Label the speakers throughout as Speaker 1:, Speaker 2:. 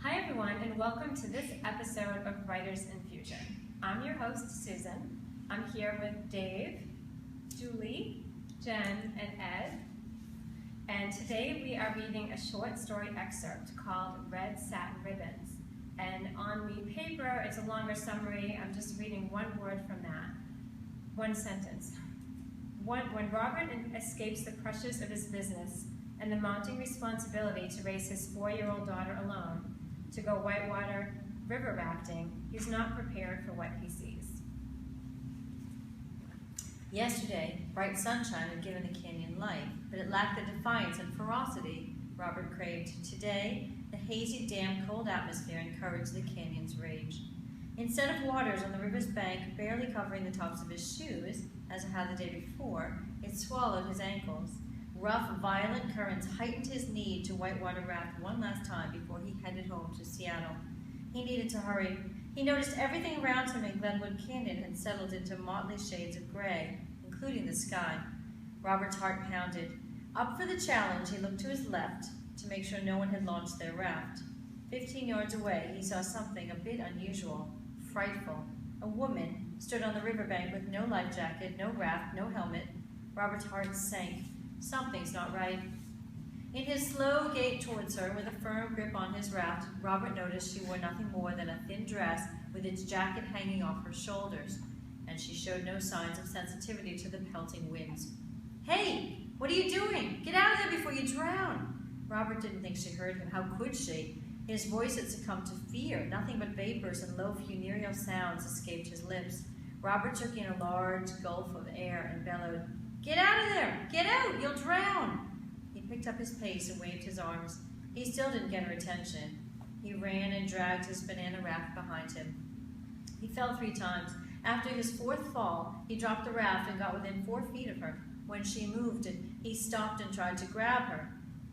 Speaker 1: Hi everyone, and welcome to this episode of Writers Infusion. I'm your host, Susan. I'm here with Dave, Julie, Jen, and Ed. And today we are reading a short story excerpt called Red Satin Ribbons. And on the paper, it's a longer summary. I'm just reading one word from that, one sentence. When Robert escapes the pressures of his business and the mounting responsibility to raise his 4-year-old daughter alone, to go whitewater river rafting, he's not prepared for what he sees.
Speaker 2: Yesterday, bright sunshine had given the canyon life, but it lacked the defiance and ferocity Robert craved. Today, the hazy, damp, cold atmosphere encouraged the canyon's rage. Instead of waters on the river's bank barely covering the tops of his shoes, as it had the day before, it swallowed his ankles. Rough, violent currents heightened his need to whitewater raft one last time before he headed home to Seattle. He needed to hurry. He noticed everything around him in Glenwood Canyon had settled into motley shades of gray, including the sky. Robert's heart pounded. Up for the challenge, he looked to his left to make sure no one had launched their raft. 15 yards away, he saw something a bit unusual, frightful. A woman stood on the riverbank with no life jacket, no raft, no helmet. Robert's heart sank. Something's not right. In his slow gait towards her, with a firm grip on his raft, Robert noticed she wore nothing more than a thin dress with its jacket hanging off her shoulders, and she showed no signs of sensitivity to the pelting winds. "Hey, what are you doing? Get out of there before you drown!" Robert didn't think she heard him. How could she? His voice had succumbed to fear. Nothing but vapors and low funereal sounds escaped his lips. Robert took in a large gulp of air and bellowed, "Get out of there! Get out! You'll drown!" He picked up his pace and waved his arms. He still didn't get her attention. He ran and dragged his banana raft behind him. He fell 3 times. After his 4th fall, he dropped the raft and got within 4 feet of her. When she moved, he stopped and tried to grab her.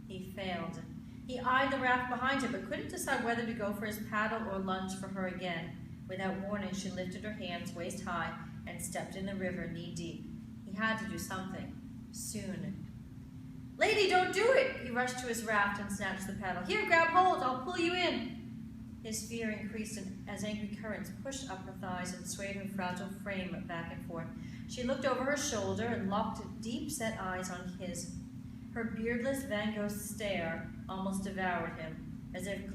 Speaker 2: He failed. He eyed the raft behind him, but couldn't decide whether to go for his paddle or lunge for her again. Without warning, she lifted her hands waist high and stepped in the river knee-deep. He had to do something. Soon. "Lady, don't do it!" He rushed to his raft and snatched the paddle. "Here, grab hold. I'll pull you in." His fear increased as angry currents pushed up her thighs and swayed her fragile frame back and forth. She looked over her shoulder and locked deep-set eyes on his. Her beardless Van Gogh stare almost devoured him, as if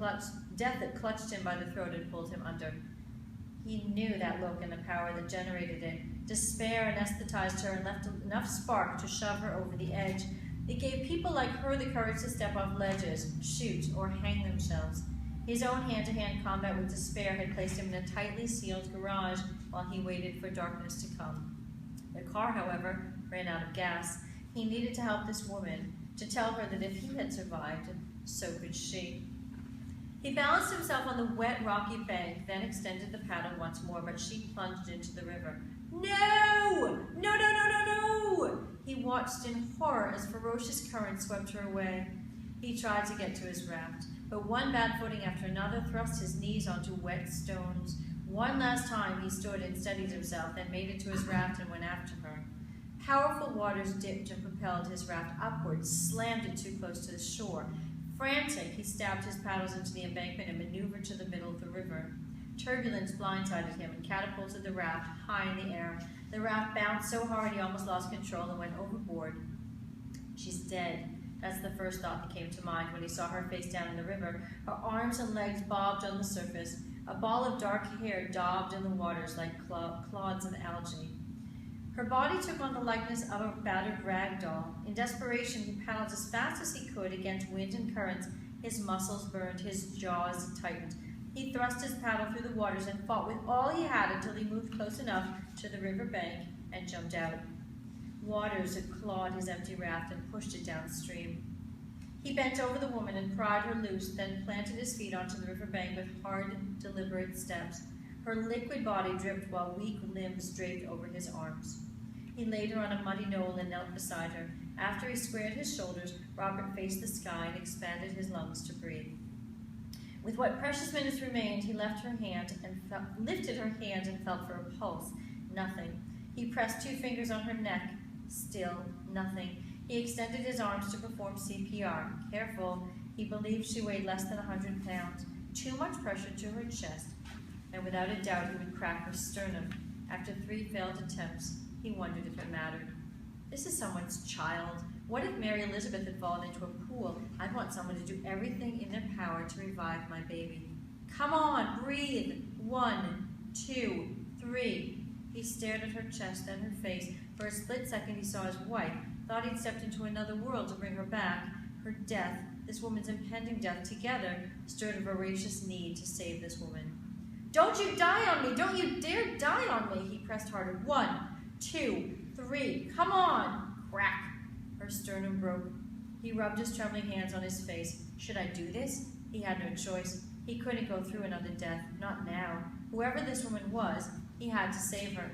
Speaker 2: death had clutched him by the throat and pulled him under. He knew that look and the power that generated it. Despair anesthetized her and left enough spark to shove her over the edge. It gave people like her the courage to step off ledges, shoot, or hang themselves. His own hand-to-hand combat with despair had placed him in a tightly sealed garage while he waited for darkness to come. The car, however, ran out of gas. He needed to help this woman, to tell her that if he had survived, so could she. He balanced himself on the wet, rocky bank, then extended the paddle once more, but she plunged into the river. "No! No, no, no, no, no!" He watched in horror as ferocious currents swept her away. He tried to get to his raft, but one bad footing after another thrust his knees onto wet stones. One last time he stood and steadied himself, then made it to his raft and went after her. Powerful waters dipped and propelled his raft upwards, slammed it too close to the shore. Frantic, he stabbed his paddles into the embankment and maneuvered to the middle of the river. Turbulence blindsided him and catapulted the raft high in the air. The raft bounced so hard he almost lost control and went overboard. "She's dead." That's the first thought that came to mind when he saw her face down in the river. Her arms and legs bobbed on the surface. A ball of dark hair daubed in the waters like clods of algae. Her body took on the likeness of a battered rag doll. In desperation, he paddled as fast as he could against wind and currents. His muscles burned, his jaws tightened. He thrust his paddle through the waters and fought with all he had until he moved close enough to the river bank and jumped out. Waters had clawed his empty raft and pushed it downstream. He bent over the woman and pried her loose, then planted his feet onto the river bank with hard, deliberate steps. Her liquid body dripped while weak limbs draped over his arms. He laid her on a muddy knoll and knelt beside her. After he squared his shoulders, Robert faced the sky and expanded his lungs to breathe. With what precious minutes remained, he lifted her hand and felt for a pulse. Nothing. He pressed 2 fingers on her neck. Still nothing. He extended his arms to perform CPR. Careful. He believed she weighed less than 100 pounds. too much pressure to her chest, and without a doubt he would crack her sternum. After 3 failed attempts, he wondered if it mattered. This is someone's child. What if Mary Elizabeth had fallen into a pool? I'd want someone to do everything in their power to revive my baby. Come on, breathe. 1, 2, 3. He stared at her chest, then her face. For a split second he saw his wife, thought he'd stepped into another world to bring her back. Her death, this woman's impending death, together stirred a voracious need to save this woman. Don't you die on me! Don't you dare die on me! He pressed harder. 1, 2, 3. Come on! Crack! Her sternum broke. He rubbed his trembling hands on his face. Should I do this? He had no choice. He couldn't go through another death. Not now. Whoever this woman was, he had to save her.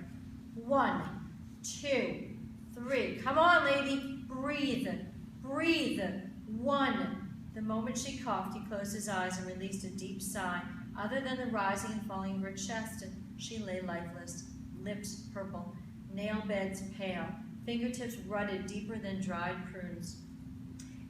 Speaker 2: 1, 2, 3. Come on, lady. Breathe. Breathe. 1. The moment she coughed, he closed his eyes and released a deep sigh. Other than the rising and falling of her chest, she lay lifeless, lips purple, nail beds pale, fingertips rutted deeper than dried prunes.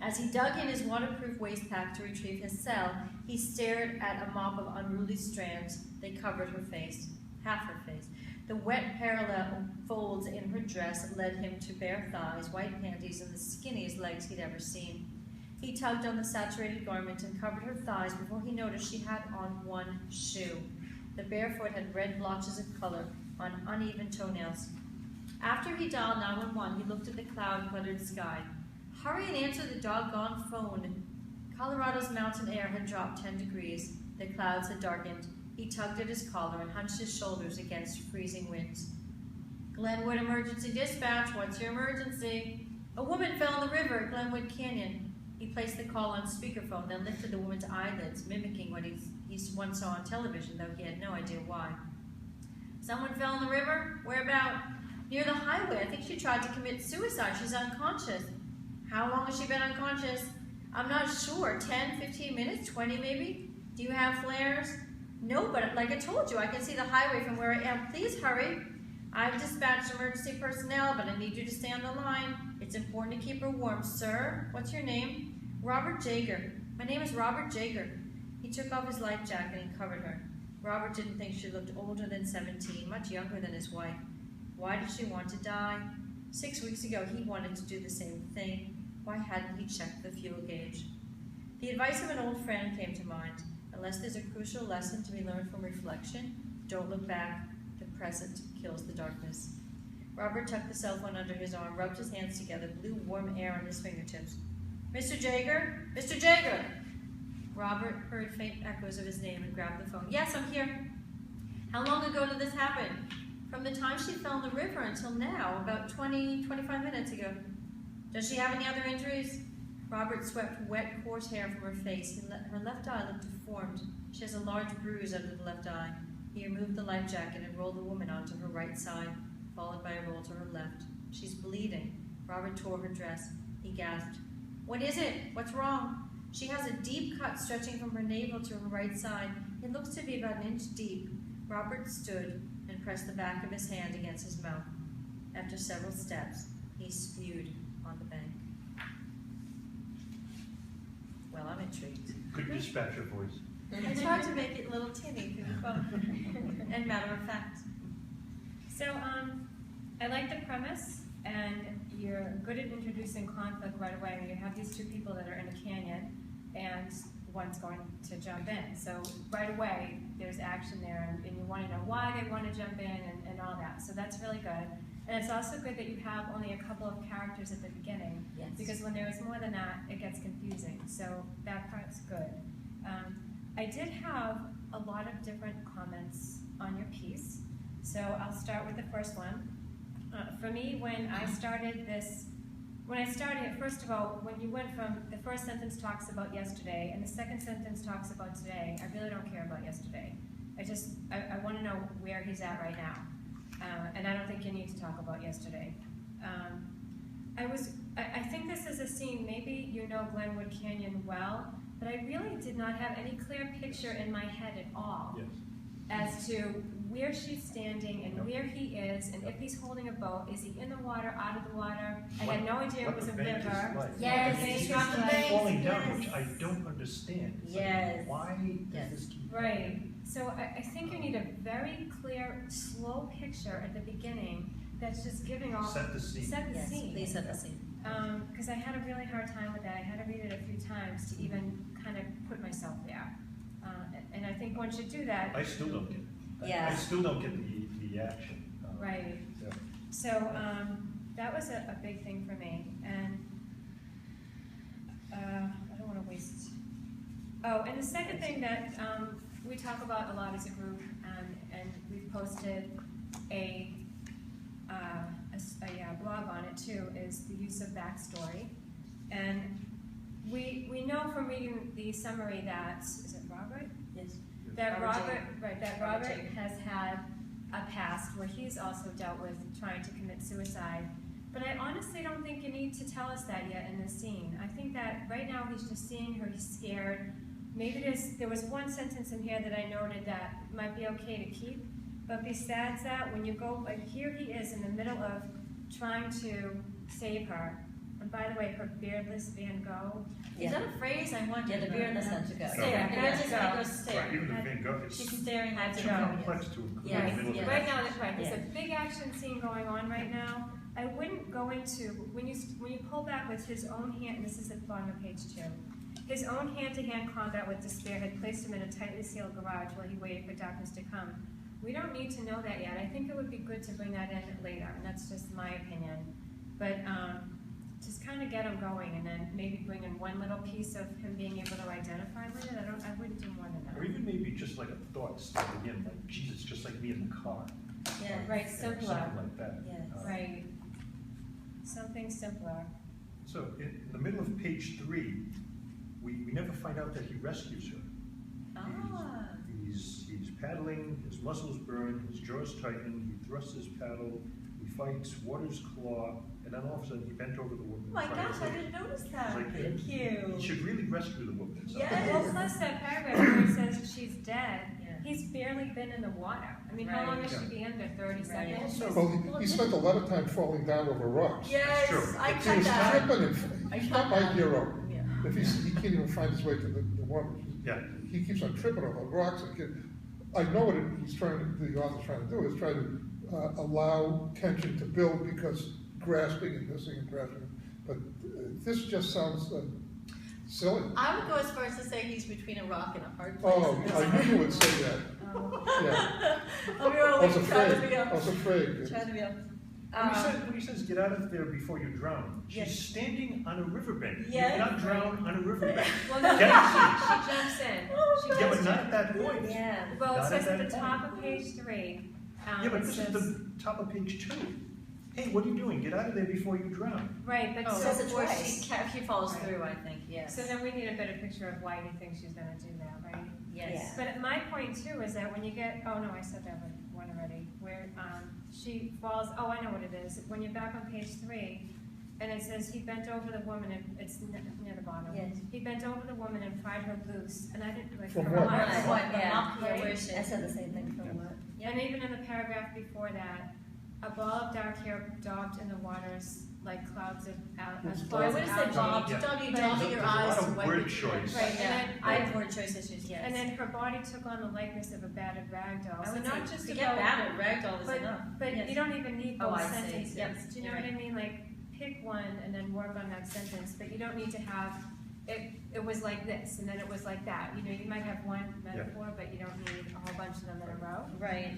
Speaker 2: As he dug in his waterproof waste pack to retrieve his cell, he stared at a mop of unruly strands. They covered her face, half her face. The wet parallel folds in her dress led him to bare thighs, white panties, and the skinniest legs he'd ever seen. He tugged on the saturated garment and covered her thighs before he noticed she had on 1 shoe. The bare foot had red blotches of color on uneven toenails. After he dialed 911, he looked at the cloud-cluttered sky. Hurry and answer the doggone phone. Colorado's mountain air had dropped 10 degrees. The clouds had darkened. He tugged at his collar and hunched his shoulders against freezing winds. Glenwood Emergency Dispatch, what's your emergency? A woman fell in the river at Glenwood Canyon. He placed the call on speakerphone, then lifted the woman's eyelids, mimicking what he once saw on television, though he had no idea why. Someone fell in the river? Where about? Near the highway. I think she tried to commit suicide. She's unconscious. How long has she been unconscious? I'm not sure. 10, 15 minutes? 20 maybe? Do you have flares? No, but like I told you, I can see the highway from where I am. Please hurry. I've dispatched emergency personnel, but I need you to stay on the line. It's important to keep her warm. Sir, what's your name? Robert Jaeger. My name is Robert Jaeger. He took off his life jacket and covered her. Robert didn't think she looked older than 17, much younger than his wife. Why did she want to die? 6 weeks ago, he wanted to do the same thing. Why hadn't he checked the fuel gauge? The advice of an old friend came to mind. Unless there's a crucial lesson to be learned from reflection, don't look back. The present kills the darkness. Robert tucked the cell phone under his arm, rubbed his hands together, blew warm air on his fingertips. Mr. Jaeger? Mr. Jaeger! Robert heard faint echoes of his name and grabbed the phone. Yes, I'm here. How long ago did this happen? From the time she fell in the river until now, about 20, 25 minutes ago. Does she have any other injuries? Robert swept wet, coarse hair from her face. Her left eye looked deformed. She has a large bruise under the left eye. He removed the life jacket and rolled the woman onto her right side, followed by a roll to her left. She's bleeding. Robert tore her dress. He gasped. What is it? What's wrong? She has a deep cut stretching from her navel to her right side. It looks to be about an inch deep. Robert stood and pressed the back of his hand against his mouth. After several steps, he spewed on the bank. Well, I'm intrigued.
Speaker 3: Good dispatcher voice.
Speaker 2: It's hard to make it a little tinny through the phone. And matter of fact.
Speaker 1: So, I like the premise, and you're good at introducing conflict right away. You have these two people that are in a canyon, and one's going to jump in. So right away, there's action there, and you want to know why they want to jump in and all that. So that's really good. And it's also good that you have only a couple of characters at the beginning,
Speaker 2: Yes.
Speaker 1: because when there is more than that, it gets confusing. So that part's good. I did have a lot of different comments on your piece. So I'll start with the first one. For me, when I started, first of all, when you went from, the first sentence talks about yesterday, and the second sentence talks about today, I really don't care about yesterday. I want to know where he's at right now. And I don't think you need to talk about yesterday. I think this is a scene, maybe you know Glenwood Canyon well, but I really did not have any clear picture in my head at all.
Speaker 3: Yes.
Speaker 1: as to where she's standing and where he is, and if he's holding a boat. Is he in the water, out of the water? I had no idea it was a river.
Speaker 2: Yes,
Speaker 1: he's
Speaker 2: on the bank.
Speaker 3: falling down,
Speaker 2: Yes.
Speaker 3: which I don't understand. It's
Speaker 2: Yes.
Speaker 3: like, why
Speaker 2: Yes.
Speaker 3: does this keep
Speaker 1: Right. So I think you need a very clear, slow picture at the beginning that's just giving all
Speaker 3: set the scene?
Speaker 1: set the
Speaker 2: Yes,
Speaker 1: scene.
Speaker 2: please set the scene.
Speaker 1: Because I had a really hard time with that. I had to read it a few times to even kind of put myself there. And I think once you do that,
Speaker 3: I still don't get it.
Speaker 2: Yeah.
Speaker 3: I still don't get the action.
Speaker 1: right.
Speaker 3: Yeah.
Speaker 1: So that was a big thing for me. And I don't want to waste. Oh, and the second thing that we talk about a lot as a group, and we've posted a blog on it too, is the use of backstory. And we know from reading the summary that, is it Robert?
Speaker 2: Yes.
Speaker 1: That
Speaker 2: Robert
Speaker 1: Robert
Speaker 2: J.
Speaker 1: has had a past where he's also dealt with trying to commit suicide. But I honestly don't think you need to tell us that yet in this scene. I think that right now he's just seeing her, he's scared. Maybe there was one sentence in here that I noted that might be okay to keep, but besides that, when you go, like here he is in the middle of trying to save her. And by the way, her beardless Van Gogh.
Speaker 2: Is that a phrase? I wonder.
Speaker 4: Yeah, the beardless had to go.
Speaker 2: Stare.
Speaker 1: Had to
Speaker 2: It
Speaker 1: go.
Speaker 2: goes stare.
Speaker 3: Right, even the Van Gogh is
Speaker 2: She's staring
Speaker 1: Had
Speaker 2: at
Speaker 1: to
Speaker 3: too
Speaker 1: go.
Speaker 3: complex to include in
Speaker 2: Yes,
Speaker 3: the middle of
Speaker 2: yes.
Speaker 3: the
Speaker 1: Right now, that's right. There's
Speaker 2: Yeah.
Speaker 1: a big action scene going on right now. I wouldn't go into, when you pull back with his own hand, and this is at the bottom of page 2, his own hand-to-hand combat with despair had placed him in a tightly sealed garage while he waited for darkness to come. We don't need to know that yet. I think it would be good to bring that in later, and that's just my opinion. But just kind of get him going, and then maybe bring in one little piece of him being able to identify with it. I wouldn't do more than
Speaker 3: Or
Speaker 1: that.
Speaker 3: even maybe just like a thought starting in, like, Jesus, just like me in the car.
Speaker 2: Yeah.
Speaker 1: Right,
Speaker 3: Or
Speaker 1: simpler.
Speaker 3: something like that.
Speaker 2: Yes.
Speaker 1: Right. Something simpler.
Speaker 3: So in the middle of page 3, we never find out that he rescues her.
Speaker 2: Ah.
Speaker 3: He's paddling, his muscles burn, his jaws tighten, he thrusts his paddle, he fights, water's claw, and then all of a sudden he bent over the woman.
Speaker 2: Oh my
Speaker 3: trying to
Speaker 2: gosh, I
Speaker 3: save her.
Speaker 2: didn't notice that.
Speaker 3: It's like,
Speaker 2: Thank
Speaker 3: He
Speaker 2: you.
Speaker 3: should really rescue the woman. So-
Speaker 2: Yes.
Speaker 1: Well, plus that paragraph where it says she's dead,
Speaker 2: Yeah.
Speaker 1: he's barely been in the water. I mean, how long
Speaker 2: Right.
Speaker 1: has she been under? 30 seconds?
Speaker 3: Also-
Speaker 5: Well, he spent a lot of time falling down over rocks.
Speaker 2: Yes,
Speaker 3: True.
Speaker 2: I
Speaker 3: It's
Speaker 5: He
Speaker 2: cut
Speaker 5: was
Speaker 2: that.
Speaker 5: tripping,
Speaker 2: I
Speaker 5: and he's
Speaker 2: cut
Speaker 5: not my
Speaker 2: that.
Speaker 5: hero.
Speaker 2: Yeah.
Speaker 5: If he can't even find his way to the woman.
Speaker 3: Yeah.
Speaker 5: He keeps on tripping over rocks. I know what the author's trying to do, is try to allow tension to build because grasping and missing and grasping. But this just sounds silly.
Speaker 4: I would go as far as to say he's between a rock and a hard place.
Speaker 5: Oh, I knew you would say that. Yeah. I was afraid. I was afraid.
Speaker 2: Trying to be up.
Speaker 3: When he says, get out of there before you drown, she's
Speaker 2: Yes.
Speaker 3: standing on a riverbank.
Speaker 2: Yes.
Speaker 3: You cannot drown on a riverbank.
Speaker 1: Well, no,
Speaker 3: Get
Speaker 1: she jumps in. She
Speaker 3: Yeah,
Speaker 1: jumps
Speaker 3: but not
Speaker 1: in.
Speaker 3: at that point.
Speaker 2: Yeah.
Speaker 1: Well, it
Speaker 3: not
Speaker 1: says
Speaker 3: at
Speaker 1: at the
Speaker 3: that
Speaker 1: top
Speaker 3: point.
Speaker 1: of page 3.
Speaker 3: Yeah, but
Speaker 1: it
Speaker 3: this is
Speaker 1: says,
Speaker 3: the top of page 2. Hey, what are you doing? Get out of there before you drown.
Speaker 1: right, but
Speaker 2: Oh,
Speaker 1: so,
Speaker 2: that's
Speaker 4: before
Speaker 2: she follows
Speaker 1: Right.
Speaker 2: through, I think, yes.
Speaker 1: so then we need a better picture of why he thinks she's gonna do that, right?
Speaker 2: Yes.
Speaker 1: But my point too is that when you get, oh no, I said that one already, where she falls, oh, I know what it is. When you're back on page 3, and it says he bent over the woman, and it's near the bottom.
Speaker 2: Yes.
Speaker 1: He bent over the woman and pried her loose, and I didn't like.
Speaker 5: From
Speaker 1: her
Speaker 5: what?
Speaker 1: eyes.
Speaker 2: What,
Speaker 4: Yeah.
Speaker 2: yeah, where she,
Speaker 4: I said the same thing for
Speaker 3: Yeah.
Speaker 4: what?
Speaker 1: And even in the paragraph before that, a ball of dark hair daubed in the waters like clouds of
Speaker 5: What's
Speaker 4: Well, I would have said bob,
Speaker 3: Yeah.
Speaker 4: don't you
Speaker 1: But-
Speaker 4: dab
Speaker 3: There's
Speaker 4: your
Speaker 3: a
Speaker 4: eyes
Speaker 3: lot
Speaker 4: to
Speaker 3: of
Speaker 4: wipe
Speaker 3: word
Speaker 4: your
Speaker 3: choice.
Speaker 1: Right,
Speaker 2: yeah,
Speaker 1: and then-
Speaker 2: I have word choice issues, yes.
Speaker 1: And then her body took on the likeness of a battered rag doll.
Speaker 2: I
Speaker 1: So
Speaker 2: would
Speaker 1: not
Speaker 2: say,
Speaker 1: just
Speaker 2: to
Speaker 1: about,
Speaker 2: get battered, ragdoll is
Speaker 1: but,
Speaker 2: enough.
Speaker 1: but
Speaker 2: Yes.
Speaker 1: you don't even need
Speaker 2: Oh,
Speaker 1: both
Speaker 2: I see.
Speaker 1: sentences.
Speaker 2: Yep,
Speaker 1: Do you know
Speaker 2: you're
Speaker 1: what I mean? Like, pick one and then work on that sentence, but you don't need to have, it was like this, and then it was like that. You know, you might have one metaphor, but you don't need a whole bunch of them in a row.
Speaker 2: Right.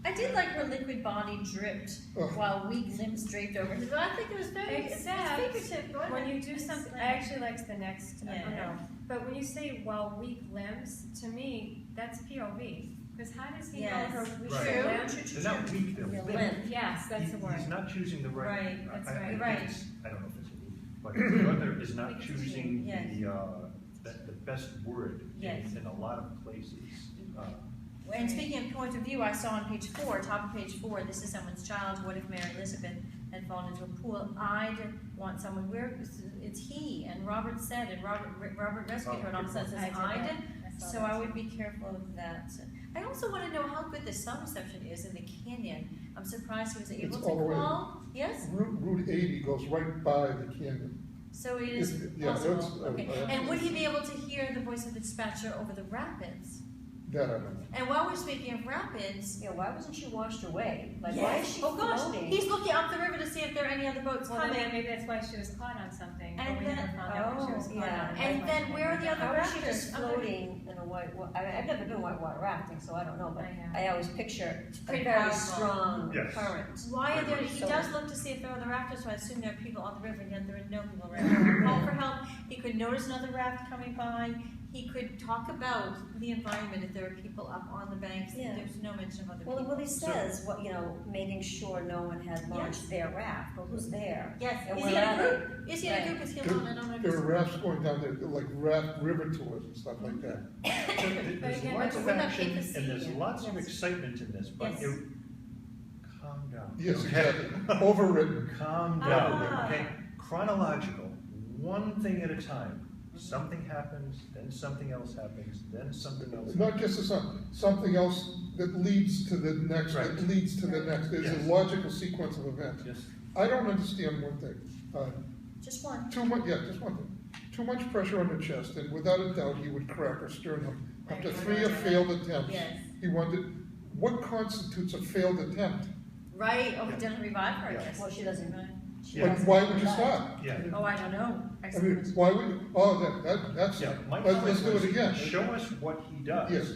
Speaker 2: I did like her liquid body dripped
Speaker 5: Ugh.
Speaker 2: while weak limbs draped over his. I think it was very
Speaker 1: Except
Speaker 2: figurative. Go
Speaker 1: When
Speaker 2: ahead.
Speaker 1: you do something, I actually liked the next, I don't
Speaker 2: Yeah.
Speaker 1: know. But when you say, well, weak limbs, to me, that's POV. Because how does he know
Speaker 2: Yes.
Speaker 1: her weak
Speaker 3: Right.
Speaker 1: limbs?
Speaker 3: They're not weak, they're
Speaker 2: Real
Speaker 3: limp.
Speaker 2: limp.
Speaker 1: Yes, that's the word.
Speaker 3: He's not choosing the right.
Speaker 2: Right,
Speaker 1: that's
Speaker 3: I
Speaker 1: right.
Speaker 3: think
Speaker 2: Right.
Speaker 3: it's- I don't know if it's a weak, but the author is
Speaker 1: I
Speaker 3: not
Speaker 1: think it's
Speaker 3: choosing
Speaker 2: Yes.
Speaker 3: the best word
Speaker 2: Yes.
Speaker 3: in a lot of places.
Speaker 2: And speaking of point of view, I saw on page 4, top of page 4, this is someone's child. What if Mary Elizabeth had fallen into a pool? I'd want someone where it's he, and Robert said, and Robert rescued her, and all of a sudden it says
Speaker 1: I did
Speaker 2: I'd.
Speaker 1: that. saw
Speaker 2: So
Speaker 1: that
Speaker 2: I would
Speaker 1: too.
Speaker 2: be careful of that. I also want to know how good the cell reception is in the canyon. I'm surprised he was able
Speaker 5: It's
Speaker 2: to
Speaker 5: all the way-
Speaker 2: call. Yes?
Speaker 5: Route 80 goes right by the canyon.
Speaker 2: So it is
Speaker 5: Yeah,
Speaker 2: possible.
Speaker 5: that's-
Speaker 2: Okay. And would he be able to hear the voice of the dispatcher over the rapids?
Speaker 5: That I don't know.
Speaker 2: And while we're speaking of rapids,
Speaker 4: Yeah, why wasn't she washed away? Like, why is
Speaker 2: yes,
Speaker 4: she
Speaker 2: oh gosh,
Speaker 4: floating?
Speaker 2: he's looking up the river to see if there are any other boats
Speaker 1: Well, then
Speaker 2: coming.
Speaker 1: maybe that's why she was caught on something, but
Speaker 2: And
Speaker 1: we
Speaker 2: then-
Speaker 1: never found out what she was
Speaker 4: oh,
Speaker 1: caught
Speaker 4: yeah.
Speaker 1: on.
Speaker 2: And
Speaker 1: That's
Speaker 2: then
Speaker 1: why she
Speaker 2: where are
Speaker 1: never
Speaker 2: the other
Speaker 1: got
Speaker 4: How is she
Speaker 2: rafters?
Speaker 4: just floating in a I've never been whitewater rafting, so I don't know, but
Speaker 1: I know.
Speaker 4: I always picture a
Speaker 2: pretty
Speaker 4: very
Speaker 2: powerful.
Speaker 4: strong
Speaker 3: Yes.
Speaker 4: current.
Speaker 2: Why are there,
Speaker 3: Very
Speaker 2: he
Speaker 4: much so.
Speaker 2: does look to see if there are other rafters, so I assume there are people on the river, and yet there are no people around. Call for help, he could notice another raft coming by, he could talk about the environment if there are people up on the banks,
Speaker 4: Yeah.
Speaker 2: there's no mention of other
Speaker 4: Well,
Speaker 2: people.
Speaker 4: he says, making sure no one had launched their raft, but who's there?
Speaker 2: Yes,
Speaker 4: And
Speaker 2: is
Speaker 4: where
Speaker 2: he in a
Speaker 4: are
Speaker 2: group? Is he in a group, is he
Speaker 5: There-
Speaker 2: alone? I don't know.
Speaker 5: There are rafts going down there, like raft river tours and stuff like that.
Speaker 3: There's
Speaker 1: again,
Speaker 3: lots of
Speaker 2: we're not
Speaker 3: action
Speaker 2: paid to
Speaker 3: and there's
Speaker 2: see.
Speaker 3: lots of
Speaker 2: Yes.
Speaker 3: excitement in this, but
Speaker 2: Yes.
Speaker 3: calm down.
Speaker 5: Yes,
Speaker 3: okay?
Speaker 5: exactly. Overwritten.
Speaker 3: Calm
Speaker 2: Ah.
Speaker 3: down, okay? Chronological, one thing at a time. Something happens, then something else happens, then something else.
Speaker 5: Not just something else that leads to the next, that
Speaker 3: Right.
Speaker 5: leads to the next. There's
Speaker 3: Yes.
Speaker 5: a logical sequence of events.
Speaker 3: Just,
Speaker 5: I don't understand one thing.
Speaker 2: Just one.
Speaker 5: Just one thing. Too much pressure on the chest, and without a doubt, he would crack her sternum. After 3 failed attempts,
Speaker 2: Yes.
Speaker 5: he wanted, what constitutes a failed attempt?
Speaker 2: Right, oh, he doesn't revive her,
Speaker 3: Yeah.
Speaker 2: yes.
Speaker 4: Well, she doesn't.
Speaker 3: Yeah.
Speaker 5: Like, why would you stop?
Speaker 3: yeah.
Speaker 2: Oh, I don't know.
Speaker 5: I mean, why would, that's,
Speaker 3: Yeah, my
Speaker 5: let's
Speaker 3: comment
Speaker 5: do
Speaker 3: was,
Speaker 5: it again.
Speaker 3: show us what he does.
Speaker 5: Yes.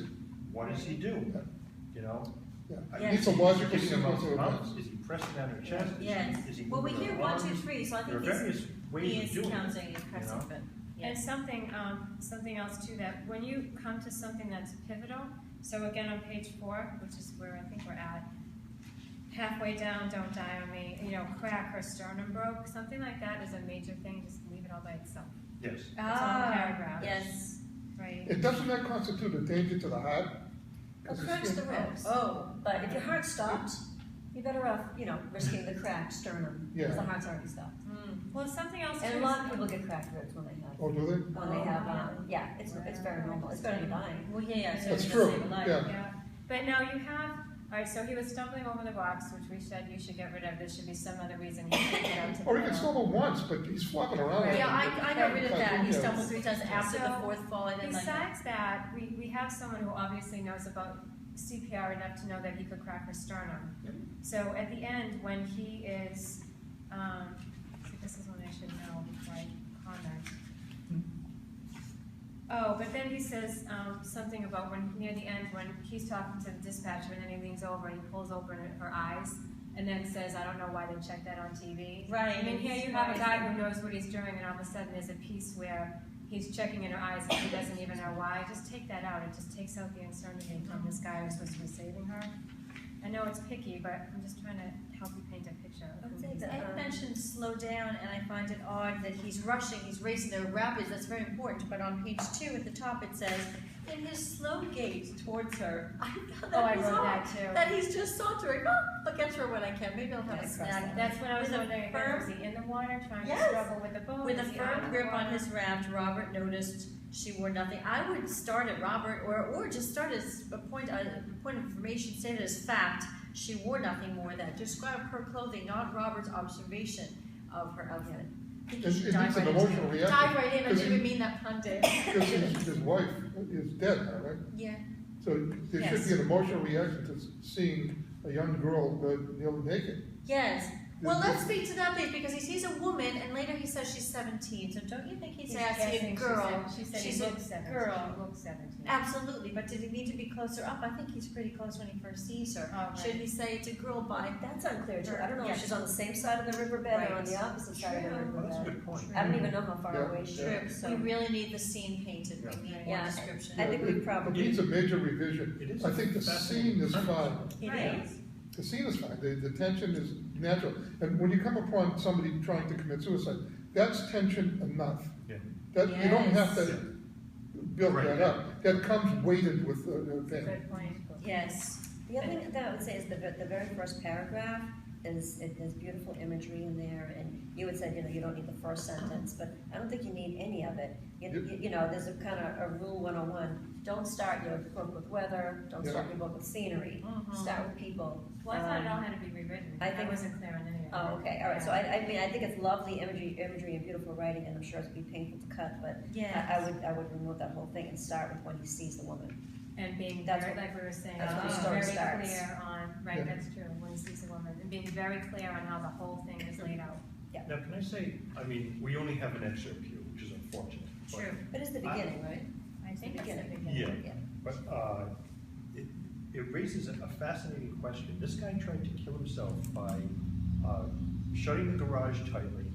Speaker 3: What does he do?
Speaker 5: Yeah.
Speaker 3: You know?
Speaker 5: Yeah.
Speaker 2: Yes.
Speaker 5: It's a
Speaker 3: Is he
Speaker 5: logical
Speaker 3: giving him
Speaker 5: sequence of
Speaker 3: a bump?
Speaker 5: events.
Speaker 3: Is he pressing on her chest?
Speaker 2: Yes.
Speaker 3: Is he
Speaker 2: Well, we
Speaker 3: moving
Speaker 2: hear
Speaker 3: her
Speaker 2: 1, 2,
Speaker 3: arms?
Speaker 2: 3, so I
Speaker 3: There are
Speaker 2: think
Speaker 3: various
Speaker 2: he
Speaker 3: ways of
Speaker 2: is
Speaker 3: doing it.
Speaker 2: counting and pressing,
Speaker 3: know?
Speaker 2: but,
Speaker 1: And
Speaker 2: yes.
Speaker 1: something else too, that when you come to something that's pivotal, so again on page 4, which is where I think we're at, halfway down, don't die on me, crack, her sternum broke, something like that is a major thing, just leave it all by itself,
Speaker 3: Yes.
Speaker 1: its own paragraph.
Speaker 2: Yes.
Speaker 1: Right?
Speaker 5: It doesn't that constitute a danger to the heart?
Speaker 2: Well, cracks the ribs.
Speaker 4: Oh, but if your heart stopped, you're better off, risking the cracked sternum, because the
Speaker 5: Yeah.
Speaker 4: heart's already stopped.
Speaker 1: Well, something else too.
Speaker 4: And a lot of people get cracked ribs when they have,
Speaker 5: Oh, do they?
Speaker 4: it's very normal, it's better than dying.
Speaker 2: Well, yeah, so
Speaker 5: That's
Speaker 2: it does
Speaker 5: true,
Speaker 2: save a life.
Speaker 5: yeah.
Speaker 1: Yeah, but now you have, all right, so he was stumbling over the rocks, which we said you should get rid of, there should be some other reason he can't get out to the
Speaker 5: Or he can
Speaker 1: middle.
Speaker 5: stumble once, but he's flopping around.
Speaker 1: Right.
Speaker 2: Yeah, I got rid of that, he
Speaker 5: Yeah.
Speaker 2: stumbled 3 times after the
Speaker 1: So,
Speaker 2: 4th fall, I didn't like that.
Speaker 1: Besides that, we have someone who obviously knows about CPR enough to know that he could crack her sternum. So at the end, when he is, see, this is one I should know before I comment. Oh, but then he says something about when, near the end, when he's talking to the dispatcher, and then he leans over and he pulls open her eyes, and then says, I don't know why they checked that on TV.
Speaker 2: Right.
Speaker 1: I mean, here you have a guy who knows what he's doing, and all of a sudden there's a piece where he's checking in her eyes and he doesn't even know why. Just take that out. It just takes out the uncertainty from this guy who's supposed to be saving her. I know it's picky, but I'm just trying to help you paint a picture of who he is.
Speaker 2: Ed mentioned slow down, and I find it odd that he's rushing, he's racing the rapids, that's very important, but on page 2 at the top it says, in his slow gait towards her, I thought
Speaker 1: Oh, I
Speaker 2: that was
Speaker 1: wrote
Speaker 2: odd.
Speaker 1: that too.
Speaker 2: That he's just sauntering, I'll get to her when I can, maybe I'll have a
Speaker 1: Yes,
Speaker 2: snack.
Speaker 1: that's what I was
Speaker 2: With a
Speaker 1: wondering. Again,
Speaker 2: firm-
Speaker 1: was he in the water trying
Speaker 2: Yes.
Speaker 1: to struggle with the boat?
Speaker 2: With a
Speaker 1: Is he out
Speaker 2: firm
Speaker 1: of the
Speaker 2: grip on
Speaker 1: water?
Speaker 2: his raft, Robert noticed she wore nothing. I would start at Robert, or just start as a point of information, say it as fact. She wore nothing more than describe her clothing, not Robert's observation of her outfit. I think you should
Speaker 5: It
Speaker 2: dive
Speaker 5: needs an
Speaker 2: right into
Speaker 5: emotional
Speaker 2: it.
Speaker 5: reaction.
Speaker 2: Dive right in. I
Speaker 5: Because
Speaker 2: didn't even mean that pun, Dave.
Speaker 5: Because his wife is dead now, right?
Speaker 2: Yeah.
Speaker 5: So there should be an emotional reaction to seeing a young girl naked.
Speaker 2: Yes. Well, let's speak to that, please, because he sees a woman, and later he says she's 17. So don't you think he'd
Speaker 1: He's
Speaker 2: say, I see a
Speaker 1: guessing
Speaker 2: girl?
Speaker 1: She said
Speaker 2: She's
Speaker 1: he
Speaker 2: a
Speaker 1: looks 17.
Speaker 2: girl.
Speaker 1: He looks 17.
Speaker 2: Absolutely, but did he need to be closer up? I think he's pretty close when he first sees her.
Speaker 1: Oh, right.
Speaker 2: Should he say it's a girl by?
Speaker 4: That's unclear too, I don't know
Speaker 2: Yes.
Speaker 4: if she's on the same side of the riverbed or on the opposite side of the
Speaker 2: True.
Speaker 3: Well, that's a
Speaker 4: riverbed.
Speaker 3: good point.
Speaker 4: I don't even know how far
Speaker 5: Yeah.
Speaker 4: away she
Speaker 2: True.
Speaker 4: is, so.
Speaker 2: We really need the scene painted. We need more
Speaker 4: Yeah.
Speaker 2: description.
Speaker 4: I think we
Speaker 5: It
Speaker 4: probably.
Speaker 5: needs a major revision.
Speaker 3: It is
Speaker 5: I think the
Speaker 3: fascinating.
Speaker 5: scene is fine.
Speaker 2: It
Speaker 1: Right.
Speaker 2: is.
Speaker 5: The scene is fine, the tension is natural. And when you come upon somebody trying to commit suicide, that's tension enough.
Speaker 3: Yeah.
Speaker 5: That, you don't have
Speaker 2: Yes.
Speaker 5: to build
Speaker 3: Right.
Speaker 5: that up. That comes weighted with the thing.
Speaker 1: Good point.
Speaker 2: Yes.
Speaker 4: The other thing that I would say is the very first paragraph, there's beautiful imagery in there, and you had said, you don't need the first sentence, but I don't think you need any of it. There's a kind of a rule 101, don't start your book with weather, don't start your book with scenery, start with people.
Speaker 1: Well, I thought it all had to be rewritten. I wasn't clear on any of it.
Speaker 4: Oh, okay, all right, so I mean, I think it's lovely imagery and beautiful writing, and I'm sure it'd be painful to cut, but I would remove that whole thing and start with when he sees the woman.
Speaker 1: And being
Speaker 4: That's
Speaker 1: very,
Speaker 4: what-
Speaker 1: like we were saying,
Speaker 4: that's when the
Speaker 1: being
Speaker 4: story
Speaker 1: very
Speaker 4: starts.
Speaker 1: clear on, right, that's true, when he sees a woman, and being very clear on how the whole thing is laid out.
Speaker 3: Now, can I say, I mean, we only have an excerpt here, which is unfortunate. but-
Speaker 1: True.
Speaker 4: But it's the beginning, right?
Speaker 1: I think
Speaker 4: the
Speaker 1: it's the
Speaker 4: beginning.
Speaker 1: beginning.
Speaker 3: Yeah, but it raises a fascinating question. This guy tried to kill himself by shutting the garage tightly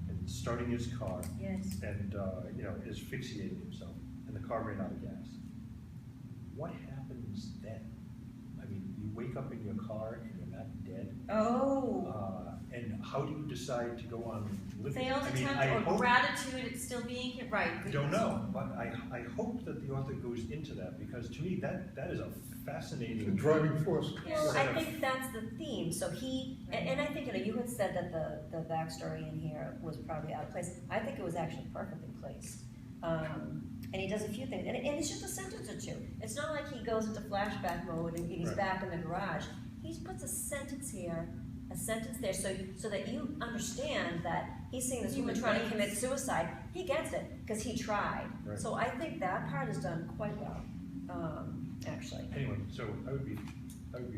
Speaker 3: and starting his car.
Speaker 2: Yes.
Speaker 3: And, asphyxiating himself, and the car ran out of gas. What happens then? I mean, you wake up in your car and you're not dead.
Speaker 2: Oh.
Speaker 3: And how do you decide to go on living?
Speaker 2: Failed
Speaker 3: I mean, I
Speaker 2: attempt or
Speaker 3: hope-
Speaker 2: gratitude at still being here, right. good
Speaker 3: Don't
Speaker 2: question.
Speaker 3: know, but I hope that the author goes into that, because to me, that is a
Speaker 5: The
Speaker 3: fascinating.
Speaker 5: driving force.
Speaker 4: Well,
Speaker 3: Yeah.
Speaker 4: I think that's the theme, so and I think, you had said that the backstory in here was probably out of place. I think it was actually perfectly placed. And he does a few things, and it's just a sentence or two. It's not like he goes into flashback mode and he's
Speaker 3: Right.
Speaker 4: back in the garage. He puts a sentence here, a sentence there, so that you understand that he's seeing this woman trying to commit suicide. He gets it, because he tried.
Speaker 3: Right.
Speaker 4: So I think that part is done quite well, actually.
Speaker 3: Anyway, so I would be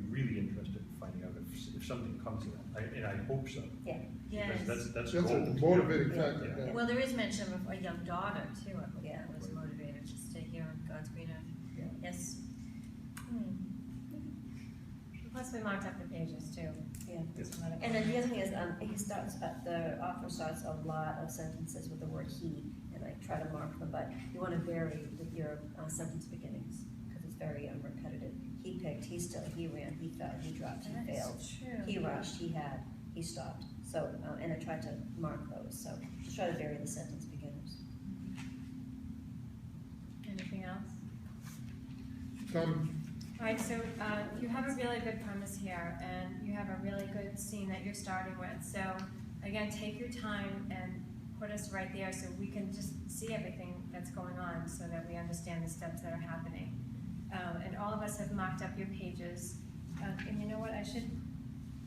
Speaker 3: really interested in finding out if something comes of that, and I hope so.
Speaker 4: Yeah.
Speaker 2: Yes.
Speaker 3: Because that's
Speaker 5: That's a
Speaker 3: gold.
Speaker 5: motivating
Speaker 4: Yeah.
Speaker 5: factor,
Speaker 3: Yeah.
Speaker 5: yeah.
Speaker 2: Well, there is mention of a young daughter too, I believe,
Speaker 4: Yeah.
Speaker 2: that was motivated to stay here on God's green earth.
Speaker 3: Yeah.
Speaker 2: Yes.
Speaker 1: Plus we marked up the pages too.
Speaker 4: Yeah.
Speaker 1: Just let it
Speaker 4: And
Speaker 1: go.
Speaker 4: then the other thing is, the author starts a lot of sentences with the word he, and I try to mark them, but you want to vary with your sentence beginnings, because it's very repetitive. He picked, he stood, he ran, he fell, he dropped, he failed,
Speaker 2: That's true.
Speaker 4: he rushed, he had, he stopped. So, and I tried to mark those, so just try to vary the sentence beginners.
Speaker 1: Anything else?
Speaker 5: Tom,
Speaker 1: All right, so you have a really good premise here, and you have a really good scene that you're starting with. So again, take your time and put us right there so we can just see everything that's going on, so that we understand the steps that are happening. And all of us have marked up your pages. And you know what? I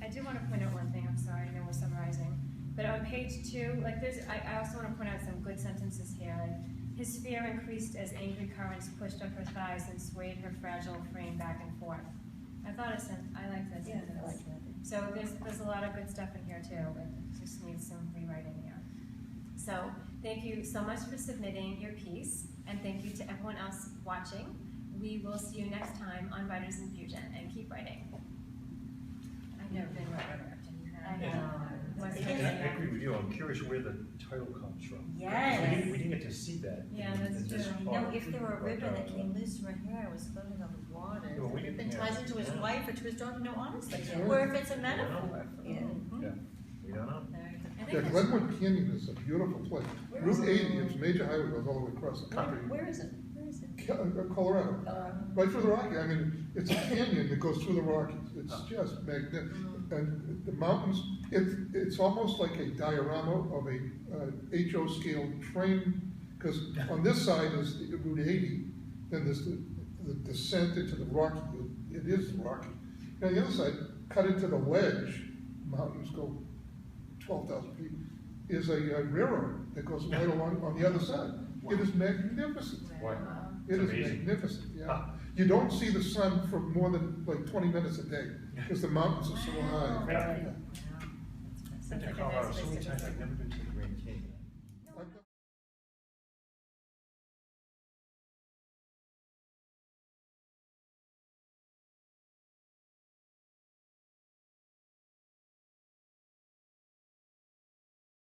Speaker 1: do want to point out one thing. I'm sorry, I know we're summarizing, but on page 2, like I also want to point out some good sentences here. Like, his fear increased as angry currents pushed up her thighs and swayed her fragile frame back and forth. I liked that
Speaker 4: Yeah,
Speaker 1: sentence.
Speaker 4: I like that.
Speaker 1: So there's a lot of good stuff in here too. It just needs some rewriting here. So thank you so much for submitting your piece, and thank you to everyone else watching. We will see you next time on Writers Infusion, and keep writing.
Speaker 2: I've never been right after you have.
Speaker 1: I know.
Speaker 3: And I agree with you, I'm curious where the title comes from.
Speaker 2: Yes.
Speaker 3: We didn't get to see that.
Speaker 1: Yeah,
Speaker 3: in
Speaker 1: that's
Speaker 3: this
Speaker 1: true.
Speaker 3: part.
Speaker 2: No, if there were a
Speaker 3: But,
Speaker 2: ribbon that came loose from her hair, it was floating on the water.
Speaker 3: Yeah, well, we
Speaker 2: It
Speaker 3: didn't
Speaker 2: been
Speaker 3: have-
Speaker 2: ties into his
Speaker 3: yeah.
Speaker 2: wife or to his daughter, no, honestly.
Speaker 5: Yeah.
Speaker 2: Or if it's a metaphor.
Speaker 4: Yeah.
Speaker 3: Yeah, we don't know.
Speaker 2: Very good.
Speaker 1: I think
Speaker 5: yeah,
Speaker 1: that's-
Speaker 5: Glenwood Canyon is a beautiful place.
Speaker 4: Where is
Speaker 5: Route
Speaker 4: it?
Speaker 5: 80, it's a major highway, goes all the way across the country.
Speaker 4: Where is it? Where is it?
Speaker 5: Colorado,
Speaker 4: Colorado.
Speaker 5: right through the Rockies. I mean, it's a canyon that goes through the Rockies. It's just magnificent. And the mountains, it's almost like a diorama of a HO scale train, because on this side is the Route 80, then there's the descent into the Rocky. It is the Rocky. And on the other side, cut into the ledge, mountains go 12,000 feet, is a railroad that goes right along on the other side. It is magnificent.
Speaker 3: Wow.
Speaker 5: It is
Speaker 3: amazing.
Speaker 5: magnificent, yeah.
Speaker 3: Ah.
Speaker 5: You don't see the sun for more than like 20 minutes a day, because the mountains are so high.
Speaker 3: Yeah.
Speaker 1: Wow.
Speaker 3: Been to
Speaker 1: Sounds like a
Speaker 3: Colorado
Speaker 1: nice
Speaker 3: so
Speaker 1: place
Speaker 3: many
Speaker 1: to
Speaker 3: times,
Speaker 1: visit.
Speaker 3: I've never been to